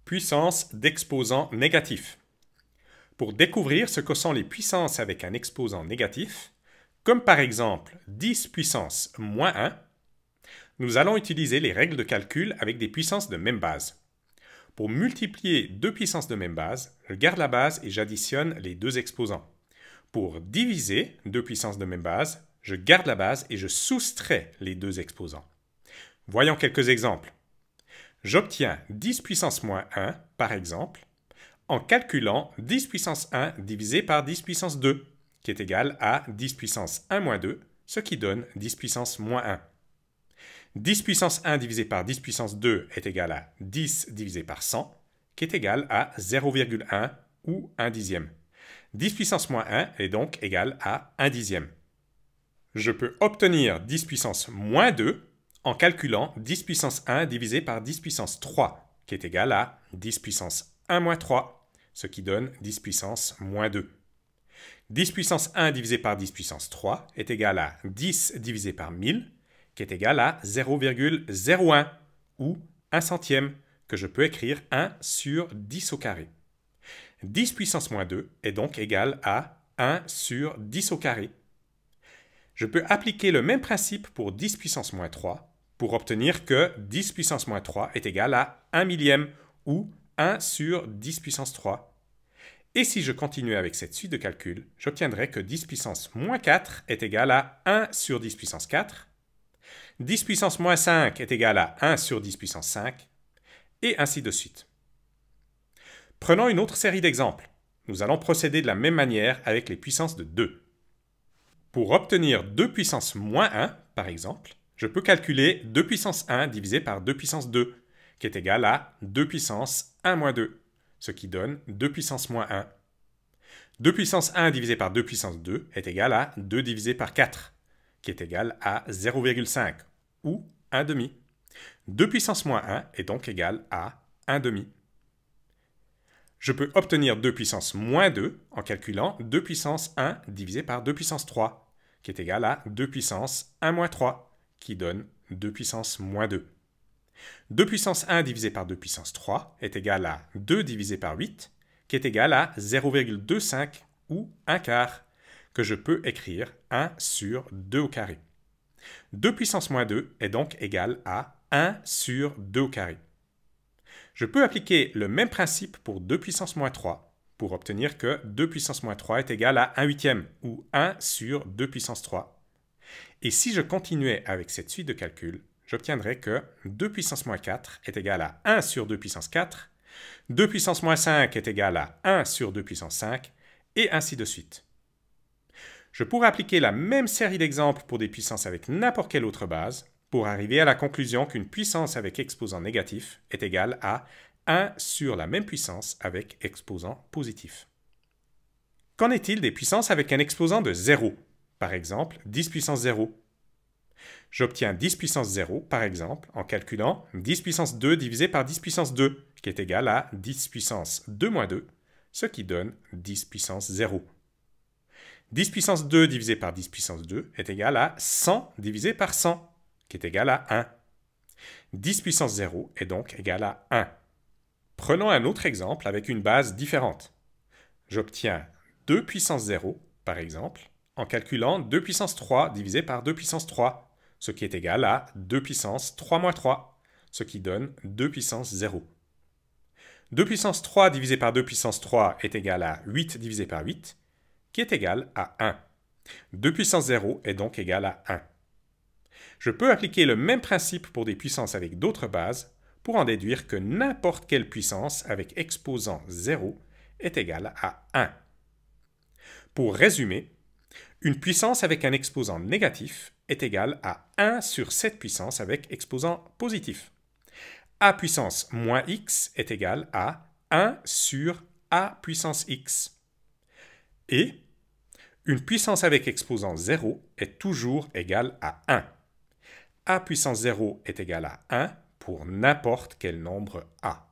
Puissance d'exposants négatifs. Pour découvrir ce que sont les puissances avec un exposant négatif, comme par exemple 10 puissance moins 1, nous allons utiliser les règles de calcul avec des puissances de même base. Pour multiplier deux puissances de même base, je garde la base et j'additionne les deux exposants. Pour diviser deux puissances de même base, je garde la base et je soustrais les deux exposants. Voyons quelques exemples. J'obtiens 10 puissance moins 1, par exemple, en calculant 10 puissance 1 divisé par 10 puissance 2, qui est égal à 10 puissance 1 moins 2, ce qui donne 10 puissance moins 1. 10 puissance 1 divisé par 10 puissance 2 est égal à 10 divisé par 100, qui est égal à 0,1 ou 1 dixième. 10 puissance moins 1 est donc égal à 1 dixième. Je peux obtenir 10 puissance moins 2 en calculant 10 puissance 1 divisé par 10 puissance 3, qui est égal à 10 puissance 1 moins 3, ce qui donne 10 puissance moins 2. 10 puissance 1 divisé par 10 puissance 3 est égal à 10 divisé par 1000, qui est égal à 0,01 ou 1 centième, que je peux écrire 1 sur 10 au carré. 10 puissance moins 2 est donc égal à 1 sur 10 au carré. Je peux appliquer le même principe pour 10 puissance moins 3 pour obtenir que 10 puissance moins 3 est égal à 1 millième ou 1 sur 10 puissance 3. Et si je continue avec cette suite de calculs, j'obtiendrai que 10 puissance moins 4 est égal à 1 sur 10 puissance 4, 10 puissance moins 5 est égal à 1 sur 10 puissance 5, et ainsi de suite. Prenons une autre série d'exemples. Nous allons procéder de la même manière avec les puissances de 2. Pour obtenir 2 puissance moins 1, par exemple, je peux calculer 2 puissance 1 divisé par 2 puissance 2, qui est égal à 2 puissance 1 moins 2, ce qui donne 2 puissance moins 1. 2 puissance 1 divisé par 2 puissance 2 est égal à 2 divisé par 4, qui est égal à 0,5 ou 1 demi. 2 puissance moins 1 est donc égal à 1 demi. Je peux obtenir 2 puissance moins 2 en calculant 2 puissance 1 divisé par 2 puissance 3, qui est égal à 2 puissance 1 moins 3, qui donne 2 puissance moins 2. 2 puissance 1 divisé par 2 puissance 3 est égal à 2 divisé par 8, qui est égal à 0,25 ou 1 quart, que je peux écrire 1 sur 2 au carré. 2 puissance moins 2 est donc égal à 1 sur 2 au carré. Je peux appliquer le même principe pour 2 puissance moins 3 pour obtenir que 2 puissance moins 3 est égal à 1 huitième ou 1 sur 2 puissance 3. Et si je continuais avec cette suite de calculs, j'obtiendrais que 2 puissance moins 4 est égal à 1 sur 2 puissance 4, 2 puissance moins 5 est égal à 1 sur 2 puissance 5, et ainsi de suite. Je pourrais appliquer la même série d'exemples pour des puissances avec n'importe quelle autre base, pour arriver à la conclusion qu'une puissance avec exposant négatif est égale à 1 sur la même puissance avec exposant positif. Qu'en est-il des puissances avec un exposant de 0? Par exemple, 10 puissance 0. J'obtiens 10 puissance 0, par exemple, en calculant 10 puissance 2 divisé par 10 puissance 2, qui est égal à 10 puissance 2 moins 2, ce qui donne 10 puissance 0. 10 puissance 2 divisé par 10 puissance 2 est égal à 100 divisé par 100, qui est égal à 1. 10 puissance 0 est donc égal à 1. Prenons un autre exemple avec une base différente. J'obtiens 2 puissance 0, par exemple, en calculant 2 puissance 3 divisé par 2 puissance 3, ce qui est égal à 2 puissance 3 moins 3, ce qui donne 2 puissance 0. 2 puissance 3 divisé par 2 puissance 3 est égal à 8 divisé par 8, qui est égal à 1. 2 puissance 0 est donc égal à 1. Je peux appliquer le même principe pour des puissances avec d'autres bases pour en déduire que n'importe quelle puissance avec exposant 0 est égale à 1. Pour résumer, une puissance avec un exposant négatif est égale à 1 sur cette puissance avec exposant positif. A puissance moins x est égal à 1 sur a puissance x. Et une puissance avec exposant 0 est toujours égale à 1. A puissance 0 est égal à 1 pour n'importe quel nombre A.